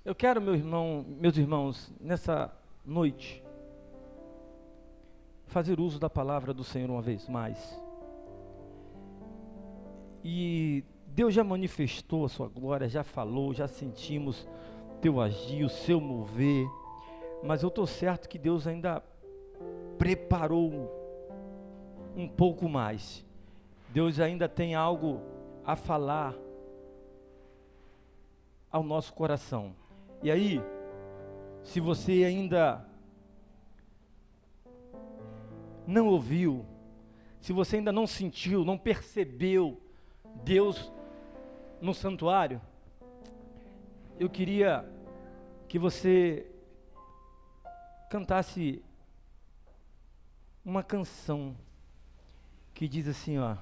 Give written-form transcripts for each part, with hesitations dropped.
Eu quero, meus irmãos, nessa noite, fazer uso da palavra do Senhor uma vez mais. E Deus já manifestou a sua glória, já falou, já sentimos teu agir, o seu mover. Mas eu estou certo que Deus ainda preparou um pouco mais. Deus ainda tem algo a falar ao nosso coração. E aí, se você ainda não ouviu, se você ainda não sentiu, não percebeu Deus no santuário, eu queria que você cantasse uma canção que diz assim, ó.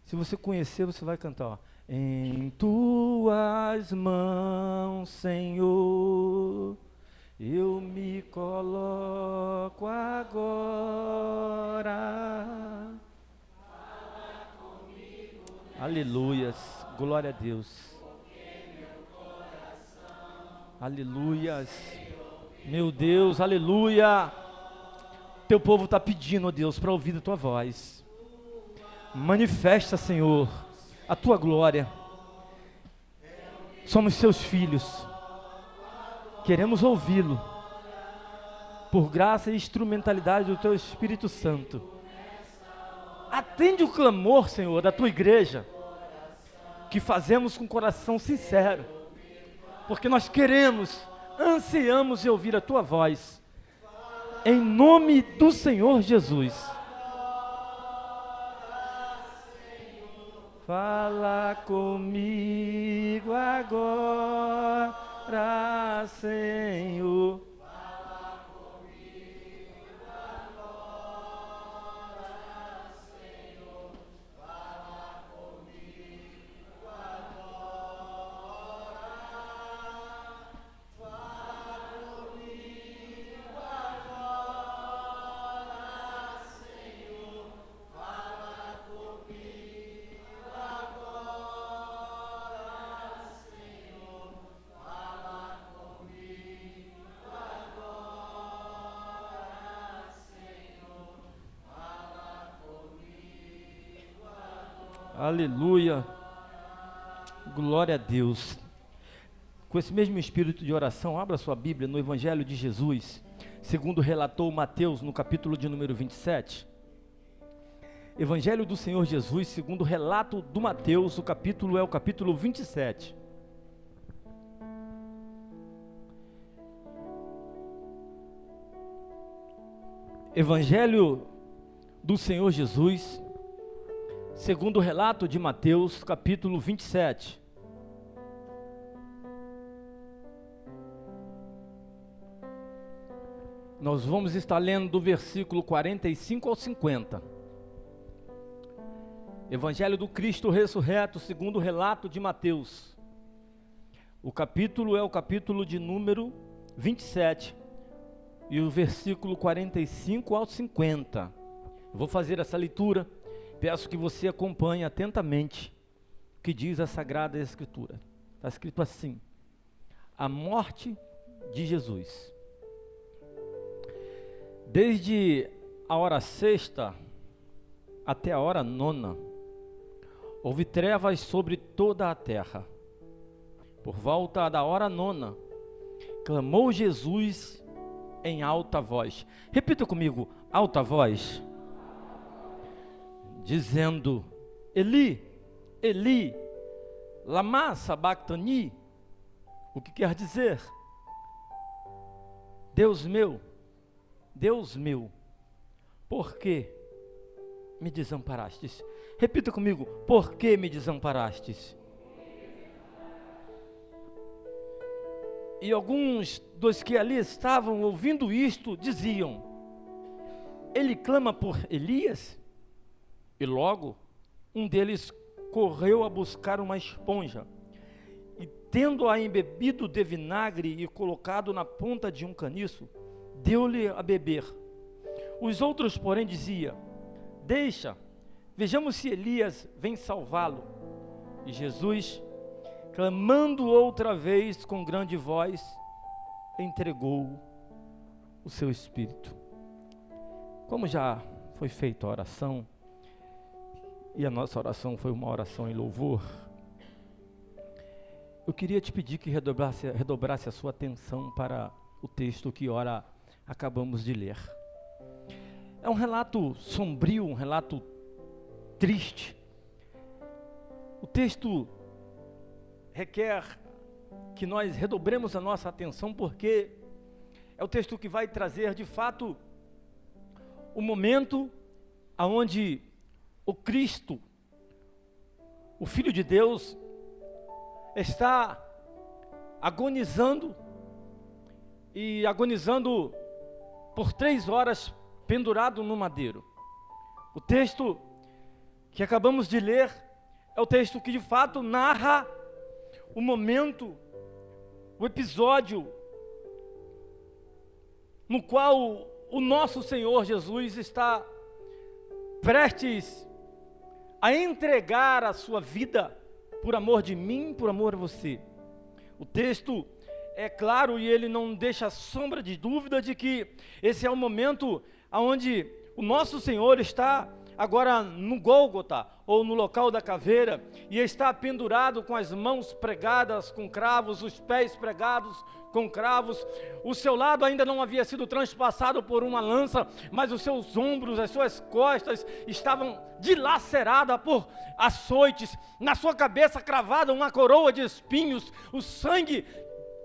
Se você conhecer, você vai cantar, ó. Em tuas mãos, Senhor, eu me coloco agora. Aleluias, glória a Deus. Aleluias, meu Deus, aleluia. Teu povo está pedindo, ó Deus, para ouvir a tua voz. Manifesta, Senhor, a tua glória. Somos seus filhos, queremos ouvi-lo, por graça e instrumentalidade do teu Espírito Santo. Atende o clamor, Senhor, da tua igreja, que fazemos com coração sincero, porque nós queremos, ansiamos em ouvir a tua voz, em nome do Senhor Jesus. Fala comigo agora, Senhor. Fala comigo agora, Senhor. Fala comigo agora. Fala comigo agora, Senhor. Fala comigo agora, Senhor. Fala comigo agora, Senhor. Fala comigo agora. Aleluia. Glória a Deus. Com esse mesmo espírito de oração, abra sua Bíblia no Evangelho de Jesus, segundo relatou Mateus no capítulo de número 27. Evangelho do Senhor Jesus, segundo o relato do Mateus, o capítulo é o capítulo 27. Evangelho do Senhor Jesus, segundo o relato de Mateus, capítulo 27. Nós vamos estar lendo do versículo 45 ao 50. Evangelho do Cristo ressurreto, segundo o relato de Mateus. O capítulo é o capítulo de número 27. E o versículo 45 ao 50. Eu vou fazer essa leitura. Peço que você acompanhe atentamente o que diz a Sagrada Escritura. Está escrito assim: a morte de Jesus. Desde a hora sexta até a hora nona, houve trevas sobre toda a terra. Por volta da hora nona, clamou Jesus em alta voz. Repita comigo, alta voz. Dizendo: Eli, Eli, lama sabachthani. O que quer dizer? Deus meu, por que me desamparastes? Repita comigo, por que me desamparastes? E alguns dos que ali estavam ouvindo isto diziam: ele clama por Elias? E logo um deles correu a buscar uma esponja e, tendo-a embebido de vinagre e colocado na ponta de um caniço, deu-lhe a beber. Os outros, porém, diziam: deixa, vejamos se Elias vem salvá-lo. E Jesus, clamando outra vez com grande voz, entregou o seu espírito. Como já foi feita a oração, e a nossa oração foi uma oração em louvor, eu queria te pedir que redobrasse a sua atenção para o texto que ora acabamos de ler. É um relato sombrio, um relato triste. O texto requer que nós redobremos a nossa atenção, porque é o texto que vai trazer de fato o momento aonde o Cristo, o Filho de Deus, está agonizando, e agonizando por 3 horas pendurado no madeiro. O texto que acabamos de ler é o texto que de fato narra o momento, o episódio no qual o nosso Senhor Jesus está prestes a entregar a sua vida por amor de mim, por amor a você. O texto é claro e ele não deixa sombra de dúvida de que esse é o momento onde o nosso Senhor está agora no Gólgota, ou no local da caveira, e está pendurado com as mãos pregadas com cravos, os pés pregados com cravos. O seu lado ainda não havia sido transpassado por uma lança, mas os seus ombros, as suas costas estavam dilaceradas por açoites, na sua cabeça cravada uma coroa de espinhos, o sangue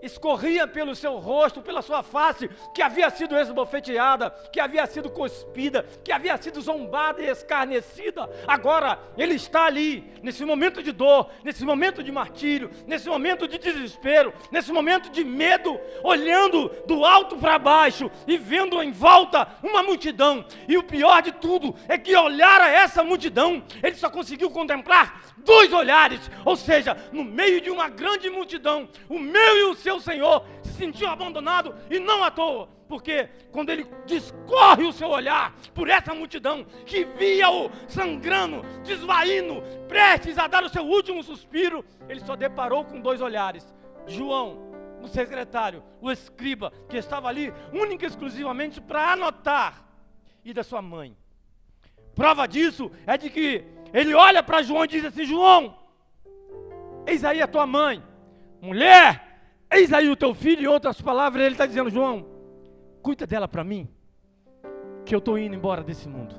escorria pelo seu rosto, pela sua face, que havia sido esbofeteada, que havia sido cuspida, que havia sido zombada e escarnecida. Agora ele está ali, nesse momento de dor, nesse momento de martírio, nesse momento de desespero, nesse momento de medo, olhando do alto para baixo e vendo em volta uma multidão. E o pior de tudo é que ao olhar a essa multidão, ele só conseguiu contemplar 2 olhares, ou seja, no meio de uma grande multidão, o meu e o seu Senhor se sentiu abandonado, e não à toa, porque quando ele discorre o seu olhar por essa multidão que via-o sangrando, desvaindo, prestes a dar o seu último suspiro, ele só deparou com 2 olhares. João, o secretário, o escriba, que estava ali única e exclusivamente para anotar, e da sua mãe. Prova disso é de que ele olha para João e diz assim: João, eis aí a tua mãe. Mulher, eis aí o teu filho. Em outras palavras, ele está dizendo: João, cuida dela para mim, que eu estou indo embora desse mundo.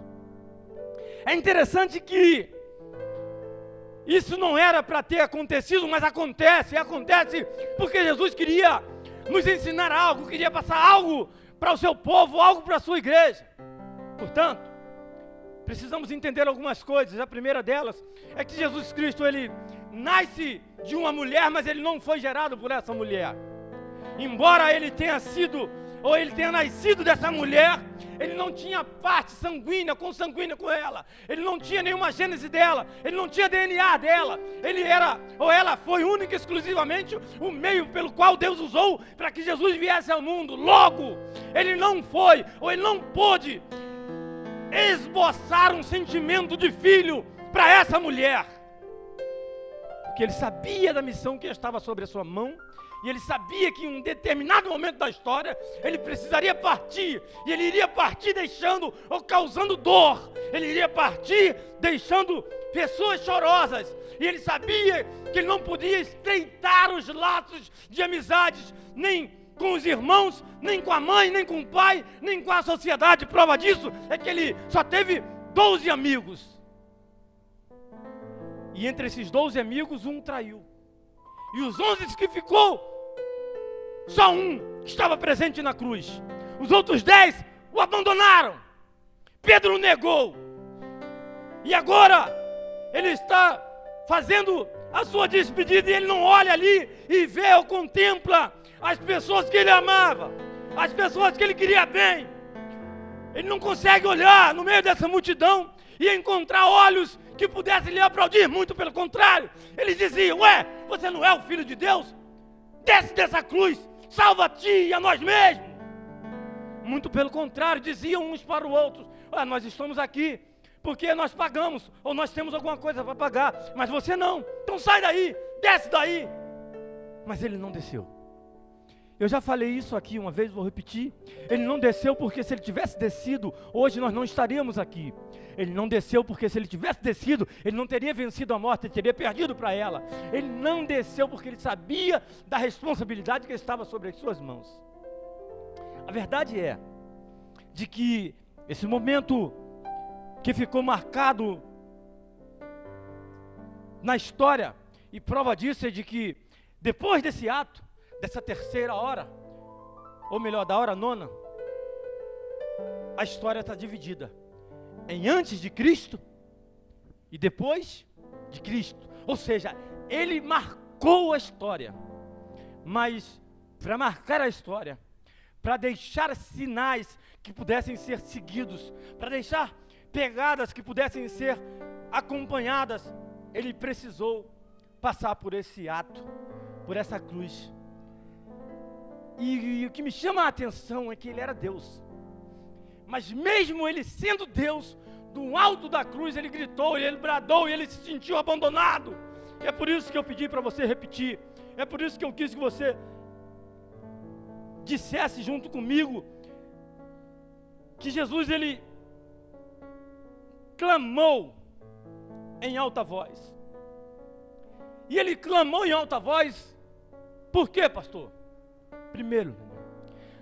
É interessante que isso não era para ter acontecido, mas acontece porque Jesus queria nos ensinar algo, queria passar algo para o seu povo, algo para a sua igreja. Portanto, precisamos entender algumas coisas. A primeira delas é que Jesus Cristo, ele nasce de uma mulher, mas ele não foi gerado por essa mulher. Embora ele tenha sido, ou ele tenha nascido dessa mulher, ele não tinha parte sanguínea, consanguínea com ela. Ele não tinha nenhuma gênese dela, ele não tinha DNA dela. Ele era, ou ela foi única e exclusivamente o meio pelo qual Deus usou para que Jesus viesse ao mundo. Logo, ele não foi, ou ele não pôde esboçar um sentimento de filho para essa mulher, porque ele sabia da missão que estava sobre a sua mão, e ele sabia que em um determinado momento da história ele precisaria partir, e ele iria partir deixando ou causando dor, ele iria partir deixando pessoas chorosas, e ele sabia que ele não podia estreitar os laços de amizades, nem com os irmãos, nem com a mãe, nem com o pai, nem com a sociedade. Prova disso é que ele só teve 12 amigos. E entre esses 12 amigos, um traiu. E os 11 que ficou, só um estava presente na cruz. Os outros 10 o abandonaram. Pedro o negou. E agora ele está fazendo a sua despedida, e ele não olha ali e vê ou contempla as pessoas que ele amava, as pessoas que ele queria bem. Ele não consegue olhar no meio dessa multidão e encontrar olhos que pudessem lhe aplaudir. Muito pelo contrário, eles diziam: ué, você não é o Filho de Deus? Desce dessa cruz, salva-te e a nós mesmos. Muito pelo contrário, diziam uns para os outros: ué, nós estamos aqui porque nós pagamos, ou nós temos alguma coisa para pagar, mas você não. Então sai daí, desce daí. mas ele não desceu. Eu já falei isso aqui uma vez, vou repetir. Ele não desceu porque se ele tivesse descido, hoje nós não estaríamos aqui. Ele não desceu porque se ele tivesse descido, ele não teria vencido a morte, ele teria perdido para ela. Ele não desceu porque ele sabia da responsabilidade que estava sobre as suas mãos. A verdade é de que esse momento que ficou marcado na história, e prova disso é de que depois desse ato, dessa terceira hora, ou melhor, da hora nona, a história está dividida em antes de Cristo e depois de Cristo. Ou seja, ele marcou a história, mas para marcar a história, para deixar sinais que pudessem ser seguidos, para deixar pegadas que pudessem ser acompanhadas, ele precisou passar por esse ato, por essa cruz. E o que me chama a atenção é que ele era Deus. Mas mesmo ele sendo Deus, do alto da cruz ele gritou, ele bradou, e ele se sentiu abandonado. E é por isso que eu pedi para você repetir. É por isso que eu quis que você dissesse junto comigo que Jesus, ele clamou em alta voz. E ele clamou em alta voz, por quê, pastor? Primeiro,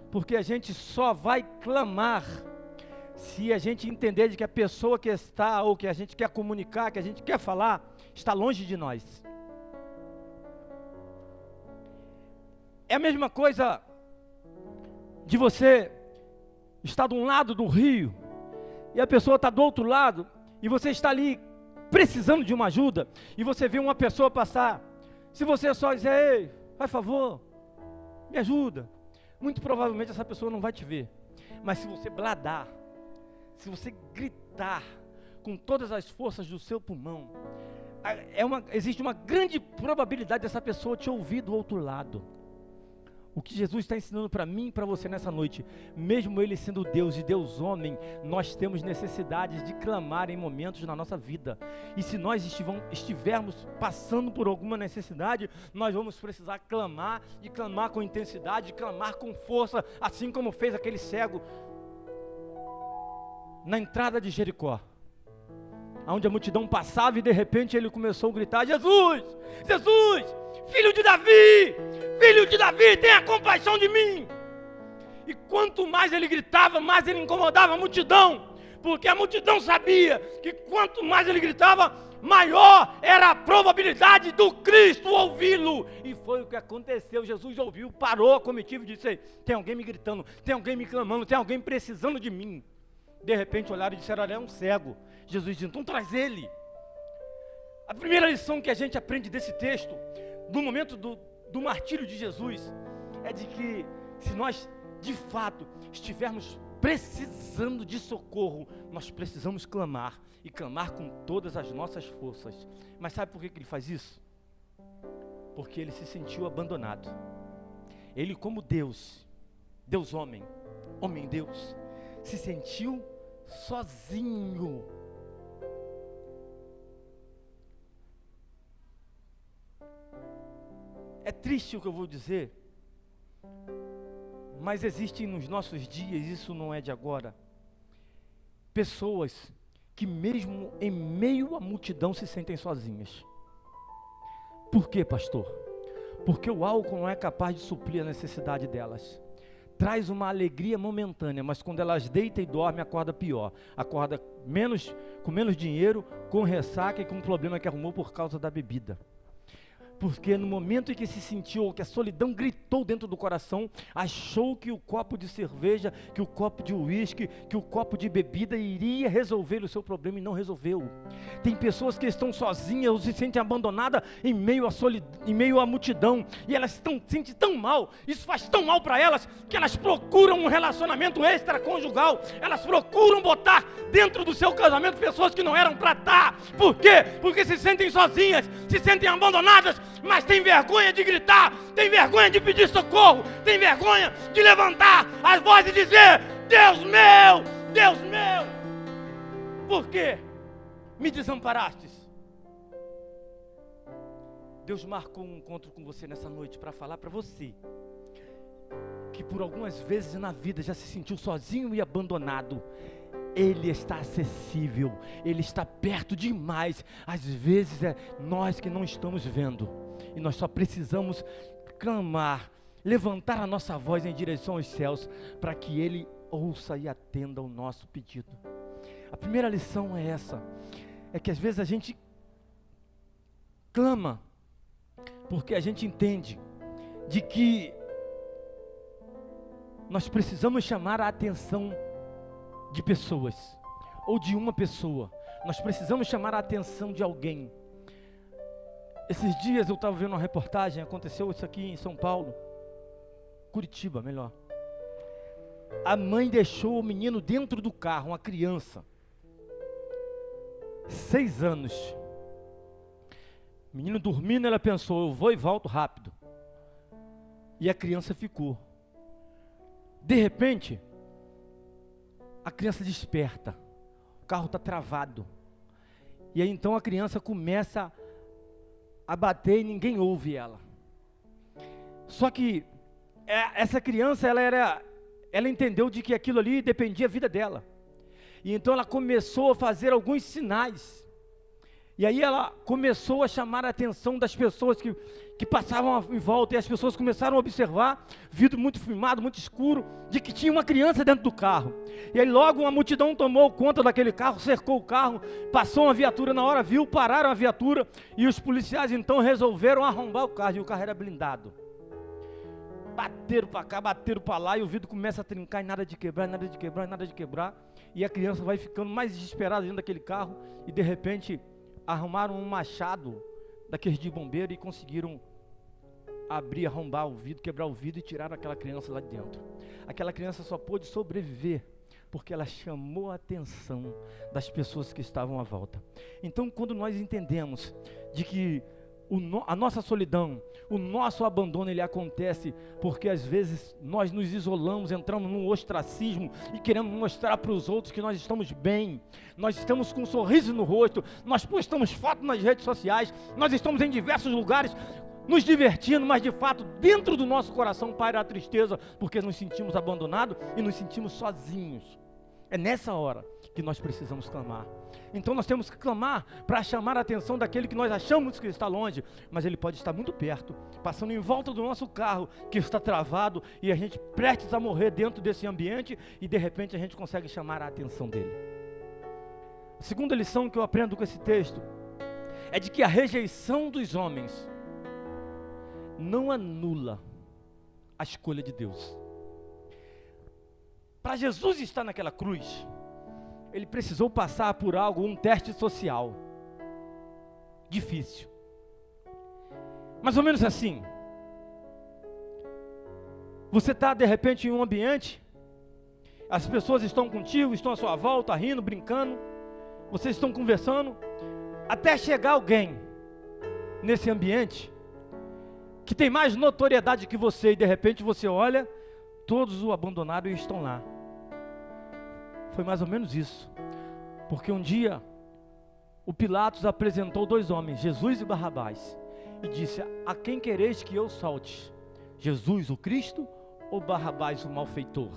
porque a gente só vai clamar se a gente entender de que a pessoa que está, ou que a gente quer comunicar, que a gente quer falar, está longe de nós. É a mesma coisa de você estar de um lado do rio, e a pessoa está do outro lado, e você está ali precisando de uma ajuda, e você vê uma pessoa passar. Se você só dizer, ei, faz favor, me ajuda, muito provavelmente essa pessoa não vai te ver. Mas se você bradar, se você gritar com todas as forças do seu pulmão, existe uma grande probabilidade dessa pessoa te ouvir do outro lado. O que Jesus está ensinando para mim e para você nessa noite, mesmo Ele sendo Deus e Deus homem, nós temos necessidades de clamar em momentos na nossa vida. E se nós estivermos passando por alguma necessidade, nós vamos precisar clamar, e clamar com intensidade, clamar com força, assim como fez aquele cego na entrada de Jericó, onde a multidão passava e de repente ele começou a gritar, Jesus, Jesus, filho de Davi, tenha compaixão de mim. E quanto mais ele gritava, mais ele incomodava a multidão, porque a multidão sabia que quanto mais ele gritava, maior era a probabilidade do Cristo ouvi-lo. E foi o que aconteceu. Jesus ouviu, parou a comitiva e disse, tem alguém me gritando, tem alguém me clamando, tem alguém precisando de mim. De repente olharam e disseram, olha, é um cego. Jesus disse, então traz ele. A primeira lição que a gente aprende desse texto, do momento do martírio de Jesus, é de que se nós de fato estivermos precisando de socorro, nós precisamos clamar, e clamar com todas as nossas forças. Mas sabe por que ele faz isso? Porque ele se sentiu abandonado. Ele, como Deus, Deus homem, homem Deus, se sentiu sozinho. É triste o que eu vou dizer, mas existem nos nossos dias, isso não é de agora, pessoas que mesmo em meio à multidão se sentem sozinhas. Por quê, pastor? Porque o álcool não é capaz de suprir a necessidade delas. Traz uma alegria momentânea, mas quando elas deitam e dormem, acorda pior. Acorda com menos dinheiro, com ressaca e com um problema que arrumou por causa da bebida. Porque no momento em que se sentiu, que a solidão gritou dentro do coração, achou que o copo de cerveja, que o copo de uísque, que o copo de bebida iria resolver o seu problema, e não resolveu. Tem pessoas que estão sozinhas ou se sentem abandonadas em meio à multidão, e elas se sentem tão mal, isso faz tão mal para elas, que elas procuram um relacionamento extraconjugal, elas procuram botar dentro do seu casamento pessoas que não eram para estar. Por quê? Porque se sentem sozinhas, se sentem abandonadas, mas tem vergonha de gritar, tem vergonha de pedir socorro, tem vergonha de levantar as vozes e dizer, Deus meu, por que me desamparastes? Deus marcou um encontro com você nessa noite para falar para você que por algumas vezes na vida já se sentiu sozinho e abandonado. Ele está acessível, Ele está perto demais. Às vezes é nós que não estamos vendo, e nós só precisamos clamar, levantar a nossa voz em direção aos céus, para que Ele ouça e atenda o nosso pedido. A primeira lição é essa, é que às vezes a gente clama, porque a gente entende de que nós precisamos chamar a atenção de pessoas, ou de uma pessoa. Nós precisamos chamar a atenção de alguém. Esses dias eu estava vendo uma reportagem, aconteceu isso aqui em São Paulo, Curitiba, melhor. A mãe deixou o menino dentro do carro, uma criança, 6 anos. O menino dormindo, ela pensou, eu vou e volto rápido. E a criança ficou. De repente, a criança desperta, o carro está travado, e aí então a criança começa a bater e ninguém ouve ela. Só que essa criança, ela entendeu de que aquilo ali dependia da vida dela, e então ela começou a fazer alguns sinais, e aí ela começou a chamar a atenção das pessoas que passavam em volta, e as pessoas começaram a observar, vidro muito filmado, muito escuro, de que tinha uma criança dentro do carro. E aí logo uma multidão tomou conta daquele carro, cercou o carro, passou uma viatura na hora, viu, pararam a viatura, e os policiais então resolveram arrombar o carro, e o carro era blindado. Bateram para cá, bateram para lá, e o vidro começa a trincar, e nada de quebrar, nada de quebrar, nada de quebrar, e a criança vai ficando mais desesperada dentro daquele carro, e de repente arrumaram um machado daqueles de bombeiro e conseguiram abrir, arrombar o vidro, quebrar o vidro e tirar aquela criança lá de dentro. Aquela criança só pôde sobreviver porque ela chamou a atenção das pessoas que estavam à volta. Então, quando nós entendemos de que a nossa solidão, o nosso abandono, ele acontece porque às vezes nós nos isolamos, entramos num ostracismo e queremos mostrar para os outros que nós estamos bem, nós estamos com um sorriso no rosto, nós postamos fotos nas redes sociais, nós estamos em diversos lugares nos divertindo, mas de fato dentro do nosso coração paira a tristeza, porque nos sentimos abandonados e nos sentimos sozinhos. É nessa hora que nós precisamos clamar. Então nós temos que clamar para chamar a atenção daquele que nós achamos que está longe, mas ele pode estar muito perto, passando em volta do nosso carro que está travado, e a gente prestes a morrer dentro desse ambiente, e de repente a gente consegue chamar a atenção dele. A segunda lição que eu aprendo com esse texto é de que a rejeição dos homens não anula a escolha de Deus. Para Jesus estar naquela cruz, ele precisou passar por algo, um teste social difícil. Mais ou menos assim. Você está de repente em um ambiente, as pessoas estão contigo, estão à sua volta, rindo, brincando, vocês estão conversando, até chegar alguém nesse ambiente que tem mais notoriedade que você, e de repente você olha, todos o abandonaram e estão lá. Foi mais ou menos isso, porque um dia o Pilatos apresentou 2 homens, Jesus e Barrabás, e disse: a quem quereis que eu solte? Jesus o Cristo ou Barrabás o malfeitor?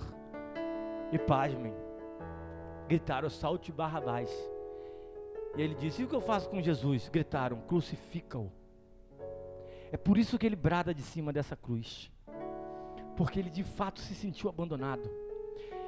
E pasmem, gritaram: solte Barrabás. E ele disse: e o que eu faço com Jesus? Gritaram: crucifica-o. É por isso que ele brada de cima dessa cruz, porque ele de fato se sentiu abandonado.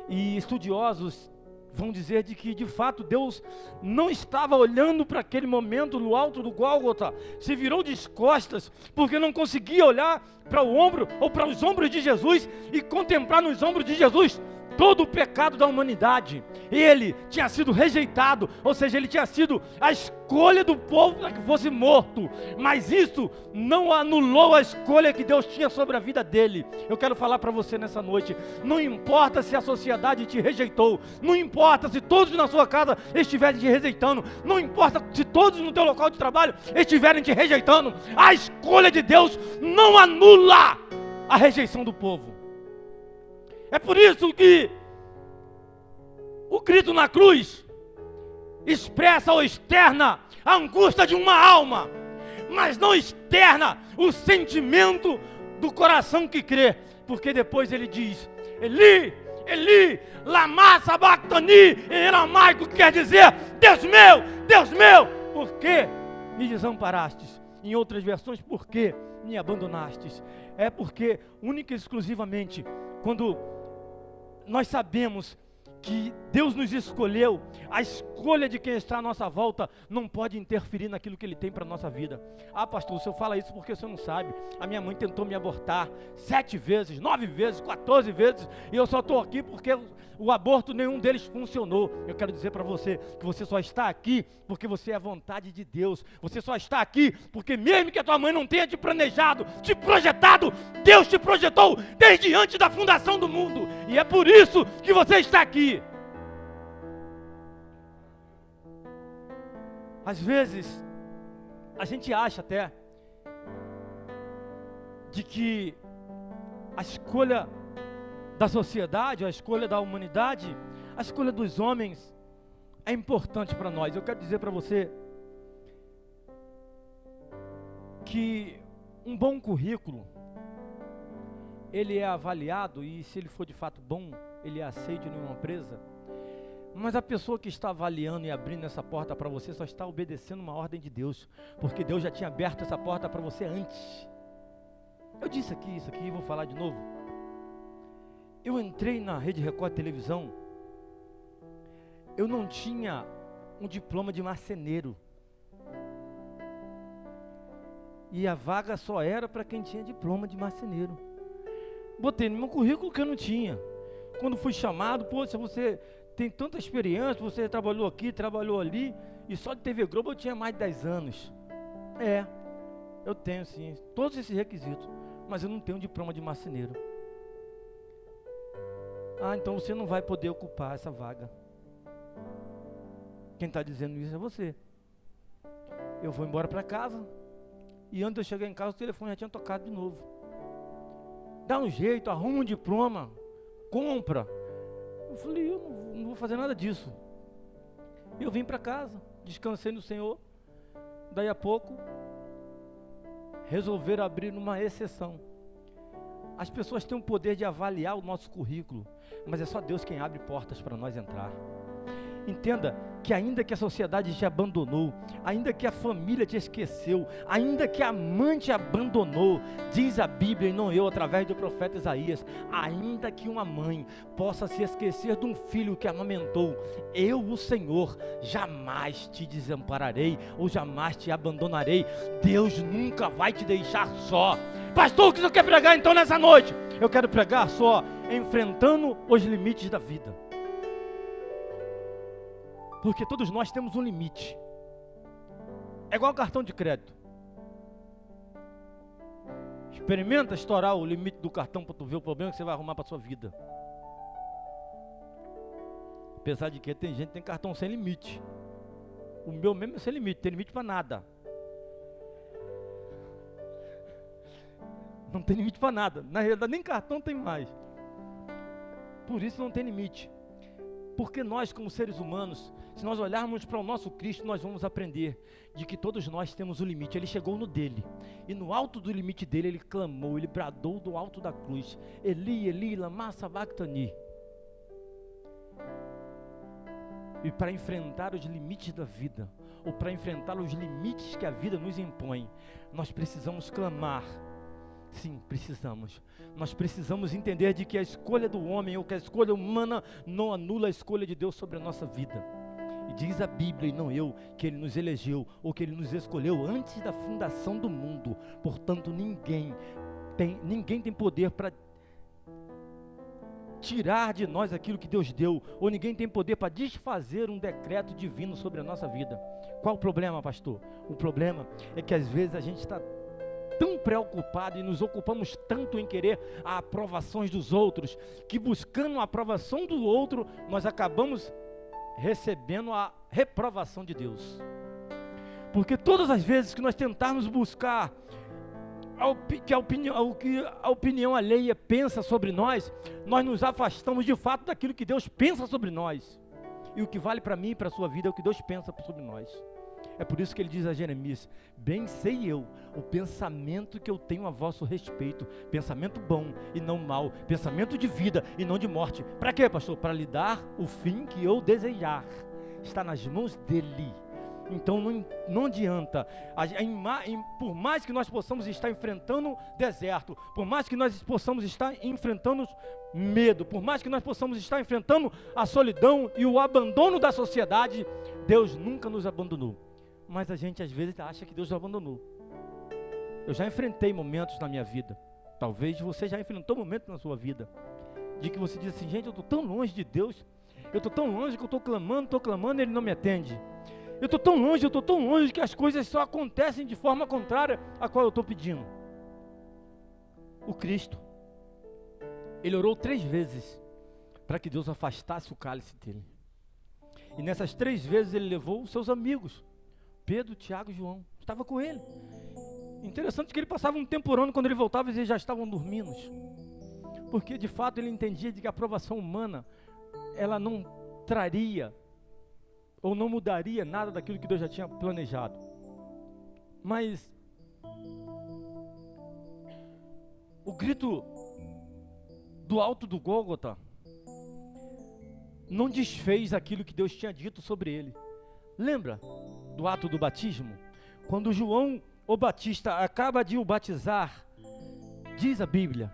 E estudiosos vão dizer de que de fato Deus não estava olhando para aquele momento no alto do Gólgota, se virou de costas, porque não conseguia olhar para o ombro ou para os ombros de Jesus e contemplar nos ombros de Jesus todo o pecado da humanidade. Ele tinha sido rejeitado, ou seja, ele tinha sido a escolha do povo para que fosse morto, mas isso não anulou a escolha que Deus tinha sobre a vida dele. Eu quero falar para você nessa noite: não importa se a sociedade te rejeitou, não importa se todos na sua casa estiverem te rejeitando, não importa se todos no teu local de trabalho estiverem te rejeitando, a escolha de Deus não anula a rejeição do povo. É por isso que o grito na cruz expressa ou externa a angústia de uma alma. mas não externa o sentimento do coração que crê, porque depois ele diz: Eli, Eli, lama sabachthani, em aramaico, que quer dizer: Deus meu, por que me desamparastes? Em outras versões, por que me abandonastes? É porque, única e exclusivamente, quando nós sabemos que Deus nos escolheu, a escolha de quem está à nossa volta não pode interferir naquilo que Ele tem para a nossa vida. Ah, pastor, o senhor fala isso porque o senhor não sabe. A minha mãe tentou me abortar 7 vezes, 9 vezes, 14 vezes, e eu só estou aqui porque o aborto, nenhum deles funcionou. Eu quero dizer para você que você só está aqui porque você é a vontade de Deus. Você só está aqui porque, mesmo que a tua mãe não tenha te planejado, te projetado, Deus te projetou desde antes da fundação do mundo, e é por isso que você está aqui. Às vezes, a gente acha até de que a escolha da sociedade, a escolha da humanidade, a escolha dos homens é importante para nós. Eu quero dizer para você que um bom currículo, ele é avaliado, e se ele for de fato bom, ele é aceito em uma empresa. Mas a pessoa que está avaliando e abrindo essa porta para você só está obedecendo uma ordem de Deus, porque Deus já tinha aberto essa porta para você antes. Eu disse aqui, isso aqui, vou falar de novo. Eu entrei na Rede Record Televisão, eu não tinha um diploma de marceneiro, e a vaga só era para quem tinha diploma de marceneiro. Botei no meu currículo que eu não tinha. Quando fui chamado: poxa, você tem tanta experiência, você trabalhou aqui, trabalhou ali, e só de TV Globo eu tinha mais de 10 anos. Eu tenho sim, todos esses requisitos, mas eu não tenho diploma de marceneiro. Então você não vai poder ocupar essa vaga. Quem está dizendo isso é você. Eu vou embora para casa, e antes de eu chegar em casa o telefone já tinha tocado de novo. Dá um jeito, arruma um diploma, compra. Eu falei: eu não vou fazer nada disso. Eu vim para casa, descansei no Senhor. Daí a pouco, resolveram abrir uma exceção. As pessoas têm o poder de avaliar o nosso currículo, mas é só Deus quem abre portas para nós entrar. Entenda que ainda que a sociedade te abandonou, ainda que a família te esqueceu, ainda que a mãe te abandonou, diz a Bíblia, e não eu, através do profeta Isaías, ainda que uma mãe possa se esquecer de um filho que amamentou, eu, o Senhor, jamais te desampararei, ou jamais te abandonarei. Deus nunca vai te deixar só. Pastor, o que você quer pregar então nessa noite? Eu quero pregar só enfrentando os limites da vida. Porque todos nós temos um limite. É igual cartão de crédito. Experimenta estourar o limite do cartão para tu ver o problema que você vai arrumar para sua vida. Apesar de que tem gente que tem cartão sem limite. O meu mesmo é sem limite, tem limite para nada. Não tem limite para nada. Na realidade nem cartão tem mais. Por isso não tem limite. Porque nós, como seres humanos, se nós olharmos para o nosso Cristo, nós vamos aprender de que todos nós temos um limite. Ele chegou no dele, e no alto do limite dele, ele clamou, ele bradou do alto da cruz: Eli, Eli, lama sabachthani. E para enfrentar os limites da vida, ou para enfrentar os limites que a vida nos impõe, nós precisamos clamar. Sim, precisamos. Nós precisamos entender de que a escolha do homem, ou que a escolha humana, não anula a escolha de Deus sobre a nossa vida. E diz a Bíblia, e não eu, que Ele nos elegeu, ou que Ele nos escolheu antes da fundação do mundo. Portanto, ninguém tem poder para tirar de nós aquilo que Deus deu, ou ninguém tem poder para desfazer um decreto divino sobre a nossa vida. Qual o problema, pastor? O problema é que às vezes a gente está tão preocupado e nos ocupamos tanto em querer a aprovações dos outros, que buscando a aprovação do outro, nós acabamos recebendo a reprovação de Deus. Porque todas as vezes que nós tentarmos buscar o que a opinião alheia pensa sobre nós, nós nos afastamos de fato daquilo que Deus pensa sobre nós. E o que vale para mim e para a sua vida é o que Deus pensa sobre nós. É por isso que ele diz a Jeremias: bem sei eu o pensamento que eu tenho a vosso respeito, pensamento bom e não mau, pensamento de vida e não de morte. Para quê, pastor? Para lhe dar o fim que eu desejar. Está nas mãos dele. Então não adianta, por mais que nós possamos estar enfrentando deserto, por mais que nós possamos estar enfrentando medo, por mais que nós possamos estar enfrentando a solidão e o abandono da sociedade, Deus nunca nos abandonou. Mas a gente às vezes acha que Deus nos abandonou. Eu já enfrentei momentos na minha vida, talvez você já enfrentou momentos na sua vida, de que você diz assim: gente, eu estou tão longe de Deus, eu estou tão longe que eu estou clamando e Ele não me atende. Eu estou tão longe que as coisas só acontecem de forma contrária a qual eu estou pedindo. O Cristo, Ele orou 3 vezes para que Deus afastasse o cálice dele. E nessas 3 vezes Ele levou os seus amigos, Pedro, Tiago e João, estava com Ele. Interessante que Ele passava um tempo orando, quando Ele voltava eles já estavam dormindo. Porque de fato Ele entendia de que a aprovação humana, ela não traria ou não mudaria nada daquilo que Deus já tinha planejado. Mas o grito do alto do Gólgota não desfez aquilo que Deus tinha dito sobre ele. Lembra do ato do batismo? Quando João o Batista acaba de o batizar, diz a Bíblia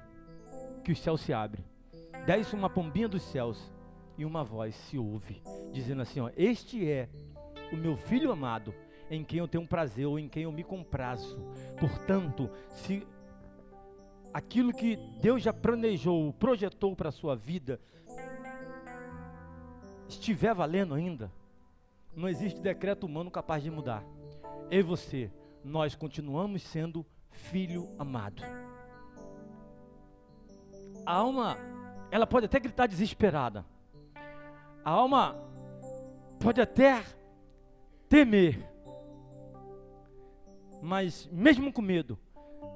que os céus se abrem, desce uma pombinha dos céus e uma voz se ouve, dizendo assim: ó, este é o meu filho amado, em quem eu tenho prazer, ou em quem eu me comprazo. Portanto, se aquilo que Deus já planejou, projetou para a sua vida, estiver valendo ainda, não existe decreto humano capaz de mudar. Eu e você, nós continuamos sendo filho amado. A alma, ela pode até gritar desesperada, a alma pode até temer, mas mesmo com medo,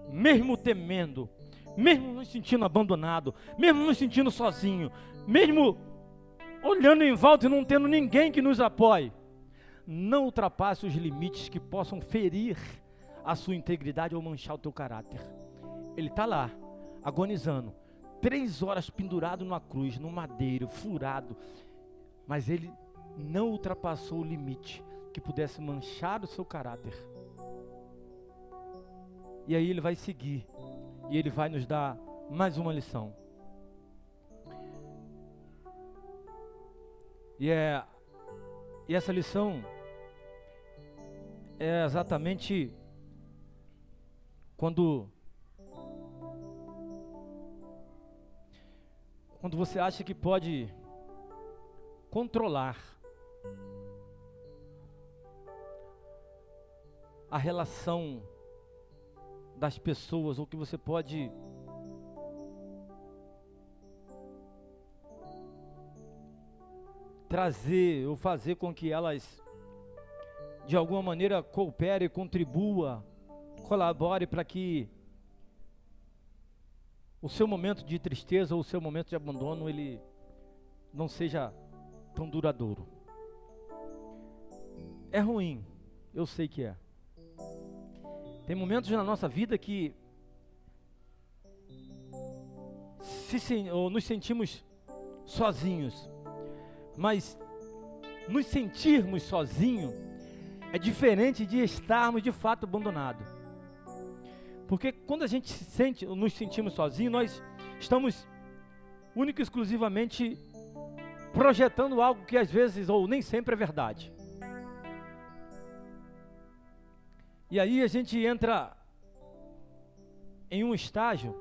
mesmo temendo, mesmo nos sentindo abandonado, mesmo nos sentindo sozinho, mesmo olhando em volta e não tendo ninguém que nos apoie, não ultrapasse os limites que possam ferir a sua integridade ou manchar o teu caráter. Ele está lá, agonizando, 3 horas pendurado numa cruz, no madeiro, furado, mas ele não ultrapassou o limite que pudesse manchar o seu caráter. E aí ele vai seguir, e ele vai nos dar mais uma lição. E essa lição é exatamente quando você acha que pode controlar a relação das pessoas, ou que você pode trazer ou fazer com que elas de alguma maneira coopere, contribua, colabore para que o seu momento de tristeza ou o seu momento de abandono, ele não seja tão duradouro. É ruim, eu sei que é. Tem momentos na nossa vida que ou nos sentimos sozinhos, mas nos sentirmos sozinhos é diferente de estarmos de fato abandonados. Porque quando a gente nos sentimos sozinhos, nós estamos única e exclusivamente projetando algo que às vezes ou nem sempre é verdade. E aí a gente entra em um estágio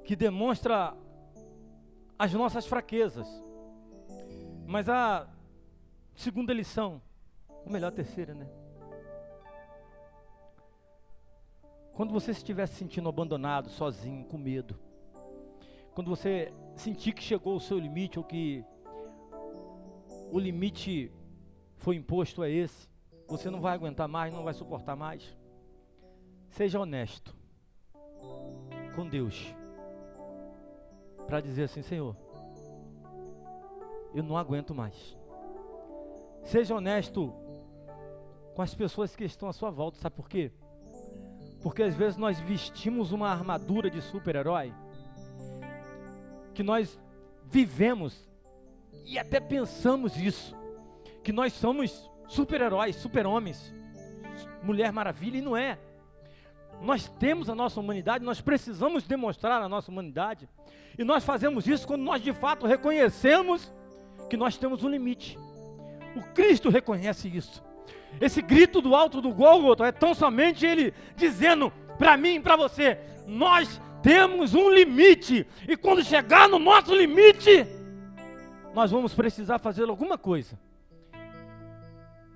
que demonstra as nossas fraquezas. Mas a segunda lição, ou melhor, a terceira, né? Quando você estiver se sentindo abandonado, sozinho, com medo, quando você sentir que chegou ao seu limite, ou que o limite foi imposto a esse, você não vai aguentar mais, não vai suportar mais, seja honesto com Deus, para dizer assim: Senhor, eu não aguento mais. Seja honesto com as pessoas que estão à sua volta. Sabe por quê? Porque às vezes nós vestimos uma armadura de super-herói, que nós vivemos e até pensamos isso, que nós somos super-heróis, super-homens, Mulher Maravilha, e não é. Nós temos a nossa humanidade, nós precisamos demonstrar a nossa humanidade, e nós fazemos isso quando nós de fato reconhecemos que nós temos um limite. O Cristo reconhece isso. Esse grito do alto do Gólgota é tão somente Ele dizendo para mim e para você: nós temos um limite, e quando chegar no nosso limite, nós vamos precisar fazer alguma coisa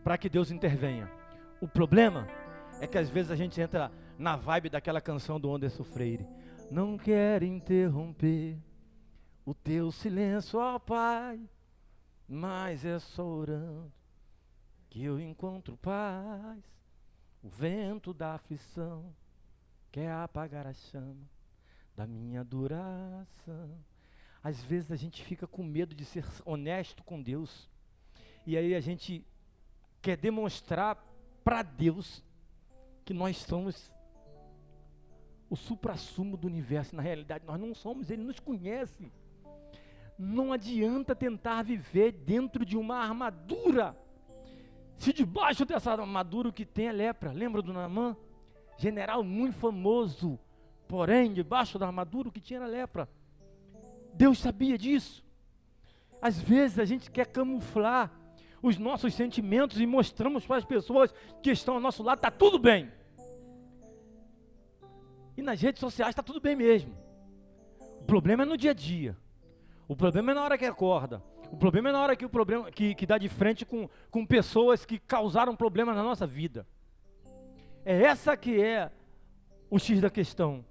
para que Deus intervenha. O problema é que às vezes a gente entra na vibe daquela canção do Anderson Freire: não quero interromper o teu silêncio, ó Pai, mas é só orando que eu encontro paz. O vento da aflição quer apagar a chama da minha adoração. Às vezes a gente fica com medo de ser honesto com Deus, e aí a gente quer demonstrar para Deus que nós somos o suprassumo do universo. Na realidade nós não somos, Ele nos conhece. Não adianta tentar viver dentro de uma armadura, se debaixo dessa armadura o que tem é lepra. Lembra do Naamã? General muito famoso, porém debaixo da armadura o que tinha era lepra. Deus sabia disso. Às vezes a gente quer camuflar os nossos sentimentos e mostramos para as pessoas que estão ao nosso lado: está tudo bem. E nas redes sociais está tudo bem mesmo. O problema é no dia a dia. O problema é na hora que acorda. O problema é na hora que que dá de frente com pessoas que causaram problemas na nossa vida. É essa que é o X da questão.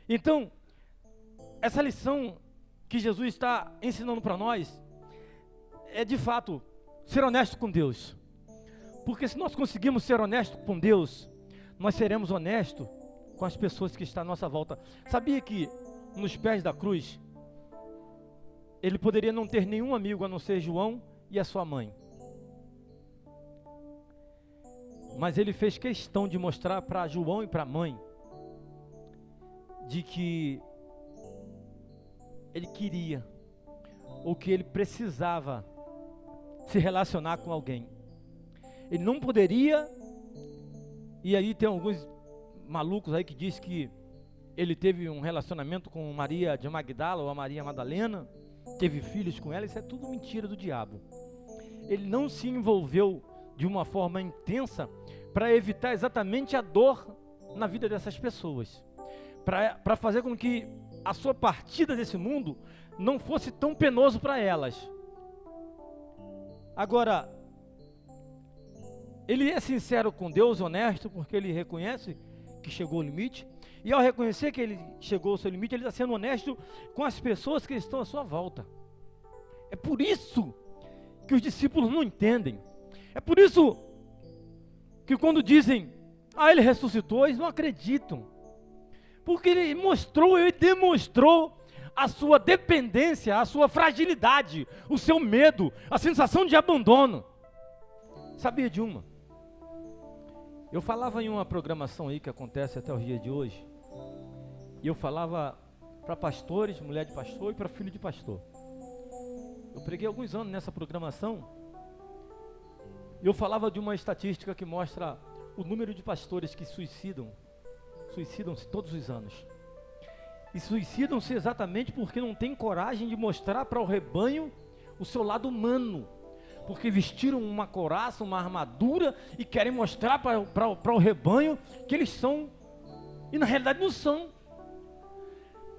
Então, essa lição que Jesus está ensinando para nós é de fato ser honesto com Deus. Porque se nós conseguirmos ser honestos com Deus, nós seremos honestos com as pessoas que estão à nossa volta. Sabia que nos pés da cruz Ele poderia não ter nenhum amigo a não ser João e a sua mãe, mas Ele fez questão de mostrar para João e para a mãe de que Ele queria, ou que Ele precisava se relacionar com alguém. Ele não poderia, e aí tem alguns malucos aí que diz que Ele teve um relacionamento com Maria de Magdala ou a Maria Madalena, teve filhos com ela. Isso é tudo mentira do diabo. Ele não se envolveu de uma forma intensa para evitar exatamente a dor na vida dessas pessoas, para fazer com que a sua partida desse mundo não fosse tão penoso para elas. Agora, Ele é sincero com Deus, honesto, porque Ele reconhece que chegou ao limite, e ao reconhecer que Ele chegou ao seu limite, Ele está sendo honesto com as pessoas que estão à sua volta. É por isso que os discípulos não entendem. É por isso que quando dizem: Ele ressuscitou, eles não acreditam. Porque Ele demonstrou a sua dependência, a sua fragilidade, o seu medo, a sensação de abandono. Sabia de uma? Eu falava em uma programação aí que acontece até os dias de hoje, e eu falava para pastores, mulher de pastor e para filho de pastor. Eu preguei alguns anos nessa programação, e eu falava de uma estatística que mostra o número de pastores que suicidam-se todos os anos. E suicidam-se exatamente porque não têm coragem de mostrar para o rebanho o seu lado humano. Porque vestiram uma couraça, uma armadura e querem mostrar para o rebanho que eles são, e na realidade não são.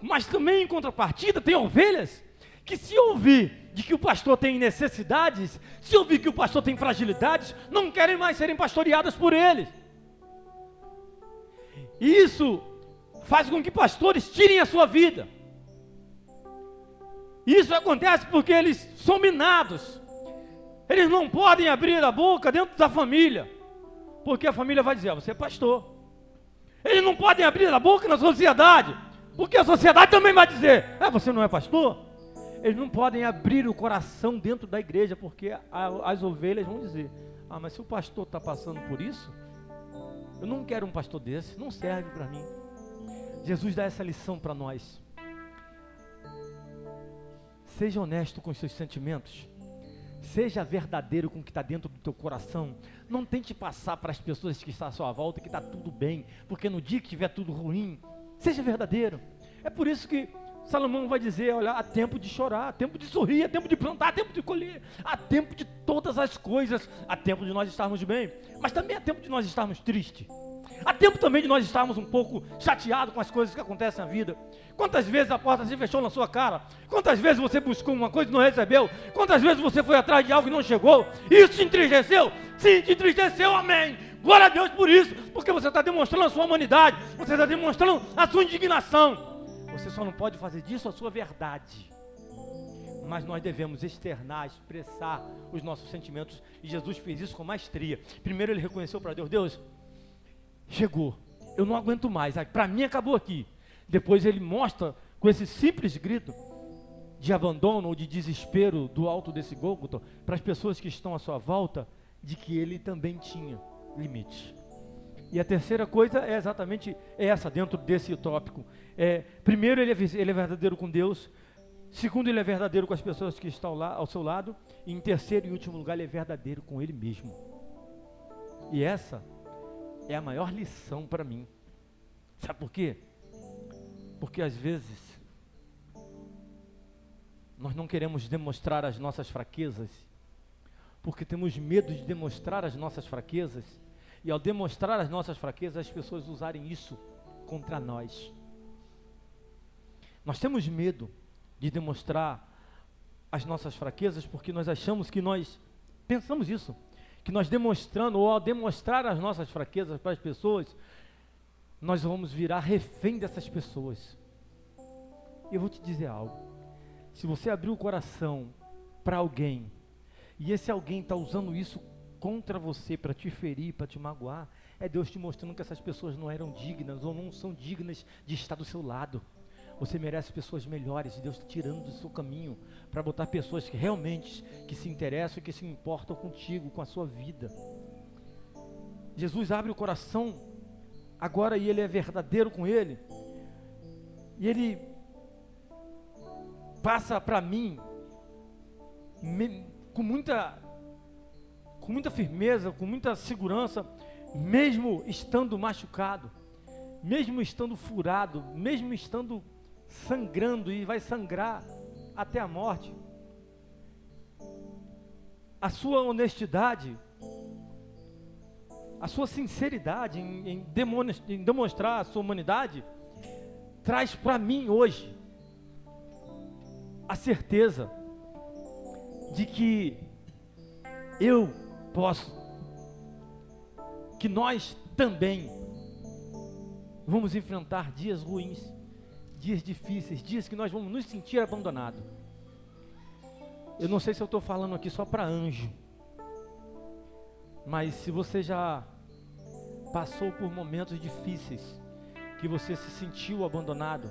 Mas também em contrapartida tem ovelhas que, se ouvir de que o pastor tem necessidades, se ouvir que o pastor tem fragilidades, não querem mais serem pastoreadas por eles. E isso faz com que pastores tirem a sua vida. Isso acontece porque eles são minados. Eles não podem abrir a boca dentro da família, porque a família vai dizer: você é pastor. Eles não podem abrir a boca na sociedade, porque a sociedade também vai dizer: você não é pastor. Eles não podem abrir o coração dentro da igreja, porque as ovelhas vão dizer: Ah, mas se o pastor está passando por isso, eu não quero um pastor desse, não serve para mim. Jesus dá essa lição para nós. Seja honesto com os seus sentimentos. Seja verdadeiro com o que está dentro do teu coração. Não tente passar para as pessoas que estão à sua volta que está tudo bem, porque no dia que estiver tudo ruim, seja verdadeiro. É por isso que Salomão vai dizer, olha, há tempo de chorar, há tempo de sorrir, há tempo de plantar, há tempo de colher, há tempo de todas as coisas, há tempo de nós estarmos bem, mas também há tempo de nós estarmos tristes. Há tempo também de nós estarmos um pouco chateados com as coisas que acontecem na vida. Quantas vezes a porta se fechou na sua cara? Quantas vezes você buscou uma coisa e não recebeu? Quantas vezes você foi atrás de algo e não chegou? Isso te entristeceu? Sim, te entristeceu, amém. Glória a Deus por isso, porque você está demonstrando a sua humanidade, você está demonstrando a sua indignação. Você só não pode fazer disso a sua verdade. Mas nós devemos externar, expressar os nossos sentimentos. E Jesus fez isso com maestria. Primeiro ele reconheceu para Deus, Deus, chegou, eu não aguento mais, para mim acabou aqui. Depois ele mostra com esse simples grito de abandono ou de desespero do alto desse Gólgota para as pessoas que estão à sua volta, de que ele também tinha limites. E a terceira coisa é exatamente essa, dentro desse tópico. Primeiro, ele é verdadeiro com Deus. Segundo, ele é verdadeiro com as pessoas que estão lá ao seu lado. E em terceiro e último lugar, ele é verdadeiro com ele mesmo. E essa é a maior lição para mim. Sabe por quê? Porque às vezes nós não queremos demonstrar as nossas fraquezas, porque temos medo de demonstrar as nossas fraquezas, e ao demonstrar as nossas fraquezas, as pessoas usarem isso contra nós. Nós temos medo de demonstrar as nossas fraquezas, porque nós achamos que nós pensamos isso, que nós demonstrando, ou ao demonstrar as nossas fraquezas para as pessoas, nós vamos virar refém dessas pessoas. E eu vou te dizer algo, se você abrir o coração para alguém, e esse alguém está usando isso contra você, para te ferir, para te magoar, é Deus te mostrando que essas pessoas não eram dignas, ou não são dignas de estar do seu lado. Você merece pessoas melhores, e Deus está tirando do seu caminho, para botar pessoas que realmente, que se interessam e que se importam contigo, com a sua vida. Jesus abre o coração, agora, e ele é verdadeiro com ele, e ele passa para mim, com muita firmeza, com muita segurança, mesmo estando machucado, mesmo estando furado, mesmo estando sangrando, e vai sangrar até a morte. A sua honestidade, a sua sinceridade em demonstrar a sua humanidade, traz para mim hoje a certeza de que eu posso, que nós também vamos enfrentar dias ruins, dias difíceis, dias que nós vamos nos sentir abandonados. Eu não sei se eu estou falando aqui só para anjo, mas se você já passou por momentos difíceis, que você se sentiu abandonado,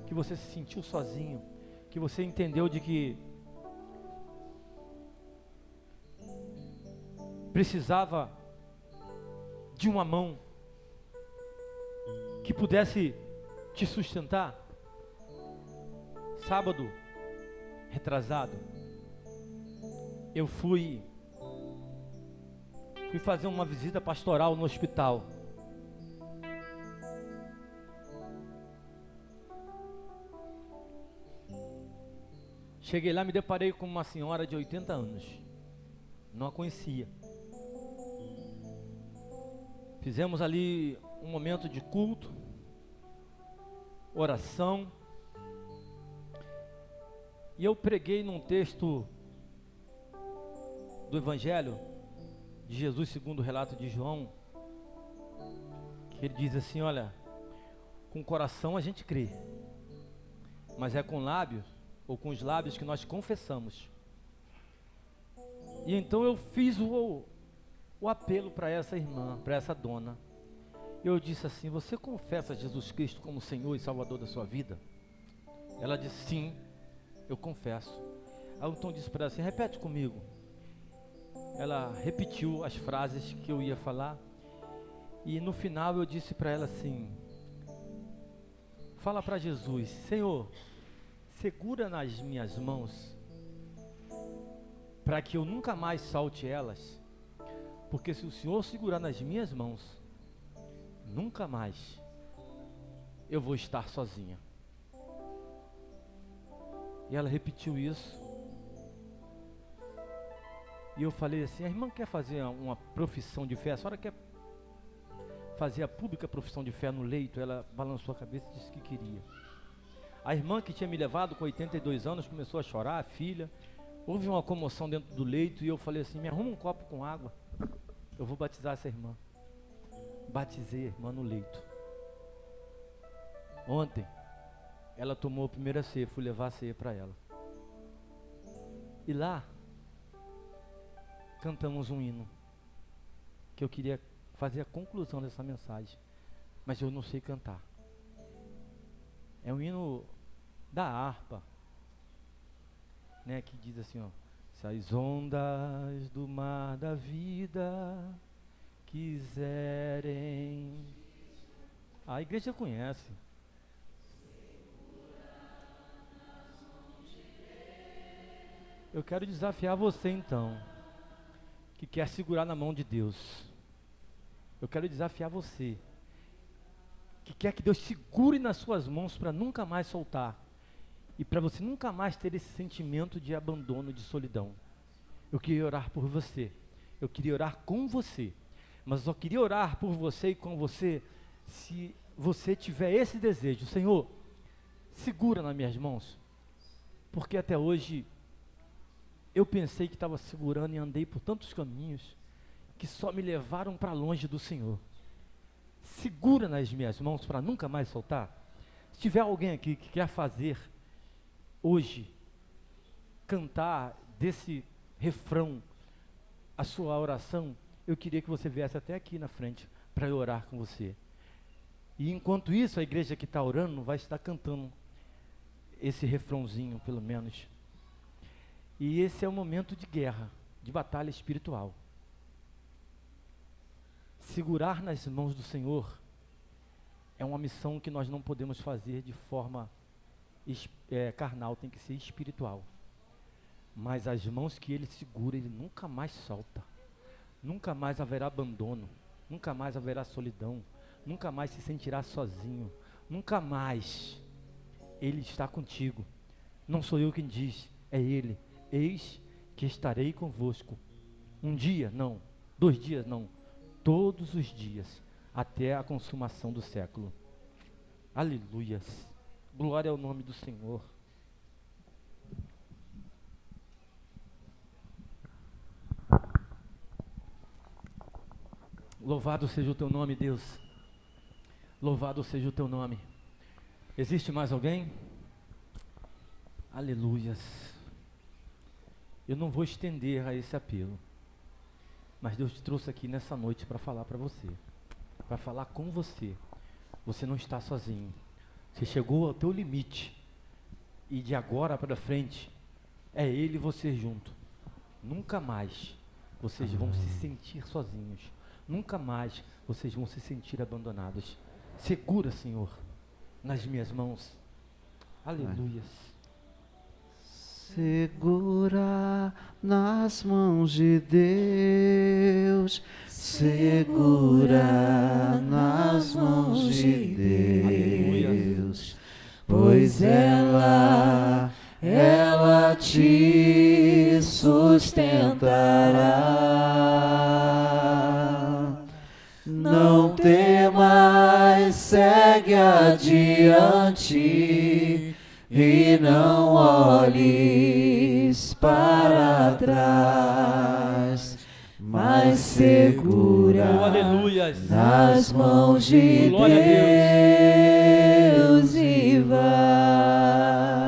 que você se sentiu sozinho, que você entendeu de que precisava de uma mão que pudesse te sustentar. Sábado retrasado, eu fui fazer uma visita pastoral no hospital. Cheguei lá, me deparei com uma senhora de 80 anos. Não a conhecia. Fizemos ali um momento de culto, oração. E eu preguei num texto do Evangelho de Jesus segundo o relato de João, que ele diz assim, olha, com o coração a gente crê, mas é com lábios, ou com os lábios que nós confessamos. E então eu fiz o apelo para essa irmã, para essa dona. Eu disse assim, você confessa Jesus Cristo como Senhor e Salvador da sua vida? Ela disse, sim, eu confesso. Aí o Tom disse para ela assim, repete comigo. ela repetiu as frases que eu ia falar. E no final eu disse para ela assim: fala para Jesus: Senhor, segura nas minhas mãos, para que eu nunca mais solte elas, porque se o Senhor segurar nas minhas mãos, nunca mais eu vou estar sozinha. E ela repetiu isso. E eu falei assim: a irmã quer fazer uma profissão de fé? A senhora quer fazer a pública profissão de fé no leito? Ela balançou a cabeça e disse que queria. A irmã que tinha me levado com 82 anos começou a chorar, a filha. Houve uma comoção dentro do leito e eu falei assim: me arruma um copo com água, eu vou batizar essa irmã. Batizei a irmã no leito. Ontem ela tomou a primeira ceia, fui levar a ceia para ela. E lá cantamos um hino que eu queria fazer a conclusão dessa mensagem, mas eu não sei cantar. É um hino da harpa, né, que diz assim, ó: se as ondas do mar da vida quiserem... A igreja conhece. Eu quero desafiar você então, que quer segurar na mão de Deus. Eu quero desafiar você, que quer que Deus segure nas suas mãos para nunca mais soltar, e para você nunca mais ter esse sentimento de abandono, de solidão. Eu queria orar por você, eu queria orar com você, mas eu só queria orar por você e com você se você tiver esse desejo: Senhor, segura nas minhas mãos, porque até hoje eu pensei que estava segurando e andei por tantos caminhos que só me levaram para longe do Senhor. Segura nas minhas mãos para nunca mais soltar. Se tiver alguém aqui que quer fazer hoje, cantar desse refrão a sua oração, eu queria que você viesse até aqui na frente para eu orar com você. E enquanto isso, a igreja que está orando vai estar cantando esse refrãozinho, pelo menos. E esse é um momento de guerra, de batalha espiritual. Segurar nas mãos do Senhor é uma missão que nós não podemos fazer de forma carnal, tem que ser espiritual. Mas as mãos que Ele segura, Ele nunca mais solta. Nunca mais haverá abandono, nunca mais haverá solidão, nunca mais se sentirá sozinho, nunca mais. Ele está contigo. Não sou eu quem diz, é Ele. Eis que estarei convosco. Um dia, não. 2 dias, não. Todos os dias, até a consumação do século. Aleluias. Glória ao nome do Senhor. Louvado seja o teu nome, Deus. Louvado seja o teu nome. Existe mais alguém? Aleluias. Eu não vou estender a esse apelo, mas Deus te trouxe aqui nessa noite para falar para você, para falar com você. Você não está sozinho. Você chegou ao teu limite e de agora para frente é Ele e você junto. Nunca mais vocês vão se sentir sozinhos. Nunca mais vocês vão se sentir abandonados. Segura, Senhor, nas minhas mãos. Aleluias. Segura nas mãos de Deus, segura nas mãos de Deus, pois ela te sustentará. Não temas, segue adiante e não olhes para trás, mas segura nas mãos de Deus e vai.